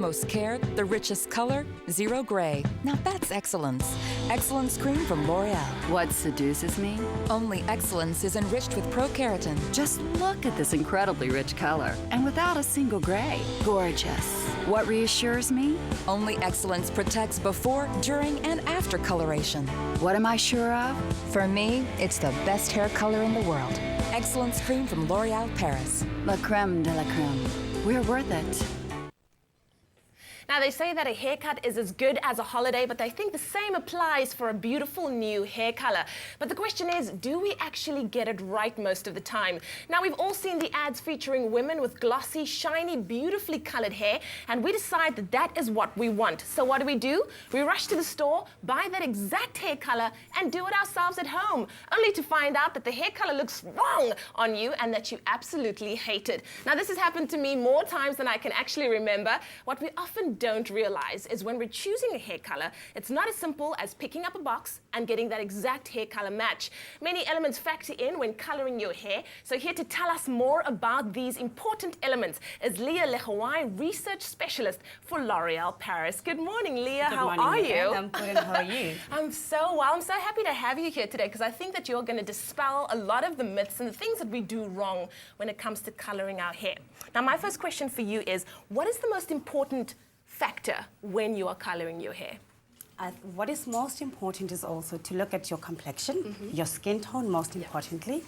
utmost care, the richest color, zero gray. Now that's excellence. Excellence cream from Loreal. What seduces me? Only excellence is enriched with pro-keratin. Just look at this incredibly rich color, and without a single gray. Gorgeous. What reassures me? Only excellence protects before, during, and after coloration. What am I sure of? For me, it's the best hair color in the world. Excellence cream from L'Oreal Paris. La creme de la creme. We're worth it. Now, they say that a haircut is as good as a holiday, but I think the same applies for a beautiful new hair color. But the question is, do we actually get it right most of the time? Now, we've all seen the ads featuring women with glossy, shiny, beautifully colored hair, and we decide that that is what we want. So what do? We rush to the store, buy that exact hair color, and do it ourselves at home, only to find out that the hair color looks wrong on you and that you absolutely hate it. Now, this has happened to me more times than I can actually remember. What we often don't realize is when we're choosing a hair color, it's not as simple as picking up a box and getting that exact hair color match. Many elements factor in when coloring your hair. So here to tell us more about these important elements is Leah Lehawai, research specialist for L'Oreal Paris. Good morning, Leah. Good how morning, are you? I'm good, and how are you? I'm so well. I'm so happy to have you here today because I think that you're going to dispel a lot of the myths and the things that we do wrong when it comes to coloring our hair. Now, my first question for you is, what is the most important factor when you are coloring your hair? What is most important is also to look at your complexion, your skin tone most importantly,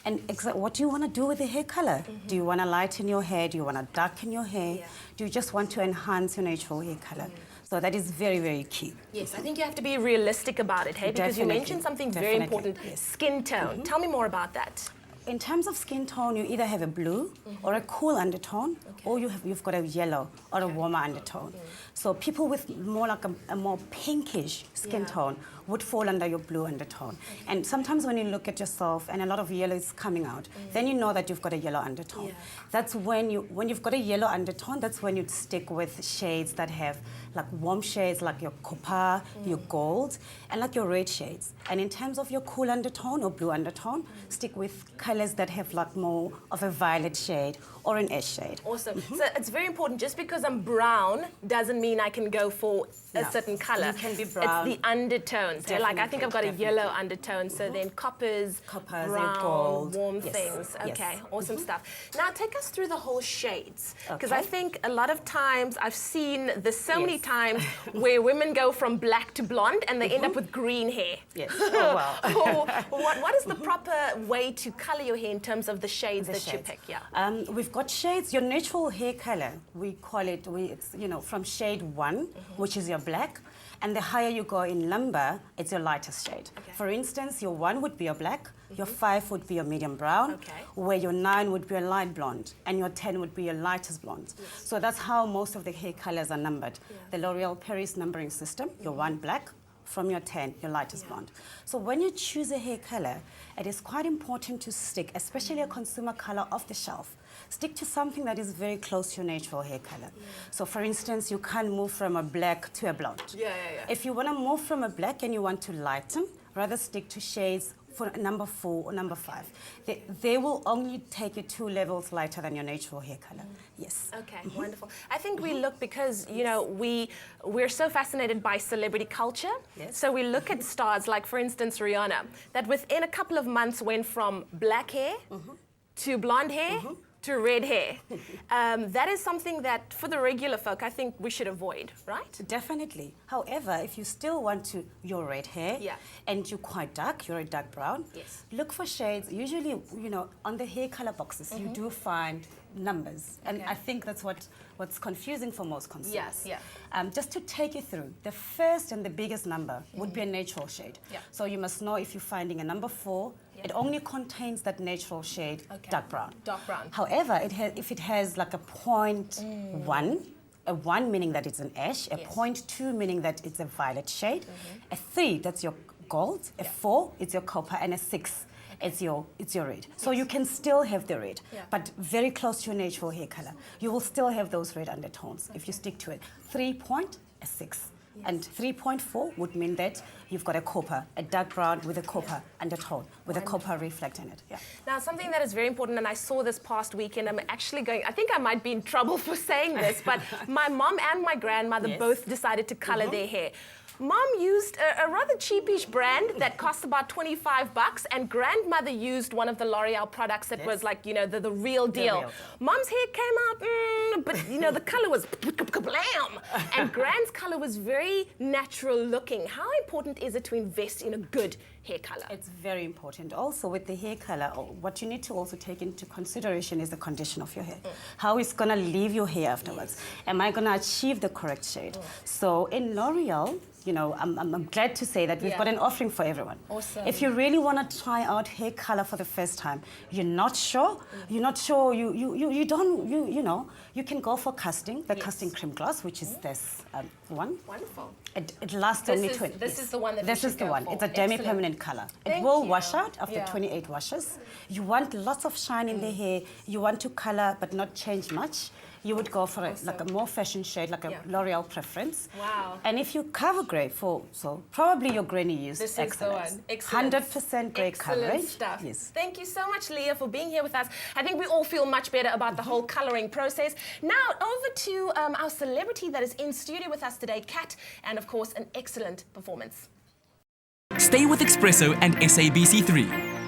and what do you want to do with the hair color? Do you want to lighten your hair? Do you want to darken your hair? Do you just want to enhance your natural hair color? So that is very, very key. Yes, I think you have to be realistic about it, hey? Because you mentioned something very important, skin tone. Tell me more about that. In terms of skin tone, you either have a blue or a cool undertone, or you've got a yellow or a warmer undertone. So people with more like a more pinkish skin tone would fall under your blue undertone. And sometimes when you look at yourself and a lot of yellow is coming out, then you know that you've got a yellow undertone. That's when you've got a yellow undertone, that's when you'd stick with shades that have like warm shades like your copper, your gold, and like your red shades. And in terms of your cool undertone or blue undertone, stick with colors that have like more of a violet shade or an ash shade. Awesome. So it's very important. Just because I'm brown doesn't mean I can go for a certain color. You can be brown. It's the undertones. So like I think I've got a yellow undertone, so then coppers, brown, gold, warm things. Okay, awesome stuff. Now take us through the whole shades, because I think a lot of times I've seen this so many times where women go from black to blonde and they end up with green hair. Yes. Oh, wow. What is the proper way to color your hair in terms of the shades that you pick? Yeah. We've got shades. Your natural hair color, we call it. It's from shade 1, which is your black. And the higher you go in lumber, it's your lightest shade. For instance, your 1 would be your black, your 5 would be your medium brown, where your 9 would be a light blonde, and your 10 would be your lightest blonde. So that's how most of the hair colors are numbered. The L'Oreal Paris numbering system, your 1 black, from your 10, your lightest blonde. So when you choose a hair color, it is quite important to stick, especially a consumer color off the shelf. Stick to something that is very close to your natural hair color. So for instance, you can't move from a black to a blonde. If you want to move from a black and you want to lighten, rather stick to shades for number 4 or number 5. They will only take you 2 levels lighter than your natural hair color. Yes. Okay, wonderful. I think we look because, we're so fascinated by celebrity culture. So we look at stars like, for instance, Rihanna, that within a couple of months went from black hair to blonde hair to red hair. That is something that, for the regular folk, I think we should avoid, right? Definitely. However, if you still want your red hair and you're quite dark, you're a dark brown, look for shades. Usually, on the hair color boxes, you do find numbers. And I think that's what's confusing for most consumers. Just to take you through, the first and the biggest number would be a natural shade. So you must know if you're finding a number 4, it only contains that natural shade, dark brown. Dark brown. However, if it has like a 0.1, a 1 meaning that it's an ash, a 0.2 meaning that it's a violet shade, a 3, that's your gold, a 4, it's your copper, and a 6, it's your red. So you can still have the red, but very close to your natural hair color. You will still have those red undertones if you stick to it. 3 point, a 6. And 3.4 would mean that you've got a copper, a dark brown with a copper undertone, with a copper reflect in it. Yeah. Now, something that is very important, and I saw this past weekend, I'm actually going, I think I might be in trouble for saying this, but my mom and my grandmother both decided to color their hair. Mom used a rather cheapish brand that cost about $25, and grandmother used one of the L'Oreal products that was like, you know, the real deal. Mom's hair came out, but you know, the color was blam, and Grand's color was very natural looking. How important is it to invest in a good hair color? It's very important. Also, with the hair color, what you need to also take into consideration is the condition of your hair. How it's gonna leave your hair afterwards. Am I gonna achieve the correct shade? So in L'Oreal, you know, I'm glad to say that we've got an offering for everyone. Awesome. If you really want to try out hair color for the first time, you're not sure, you know, you can go for casting, the casting cream gloss, which is this one. Wonderful. It lasts only 20. This is the one that This is the one. It's a demi-permanent color. It will wash out after 28 washes. You want lots of shine in the hair. You want to color but not change much. You would go for like a more fashion shade, like a L'Oreal preference. Wow. And if you cover grey so probably your granny used This excellent. is the one. Excellent. 100% grey coverage. Stuff. Yes. Thank you so much, Leah, for being here with us. I think we all feel much better about the whole coloring process. Now, over to our celebrity that is in studio with us today, Kat, and of course, an excellent performance. Stay with Espresso and SABC3.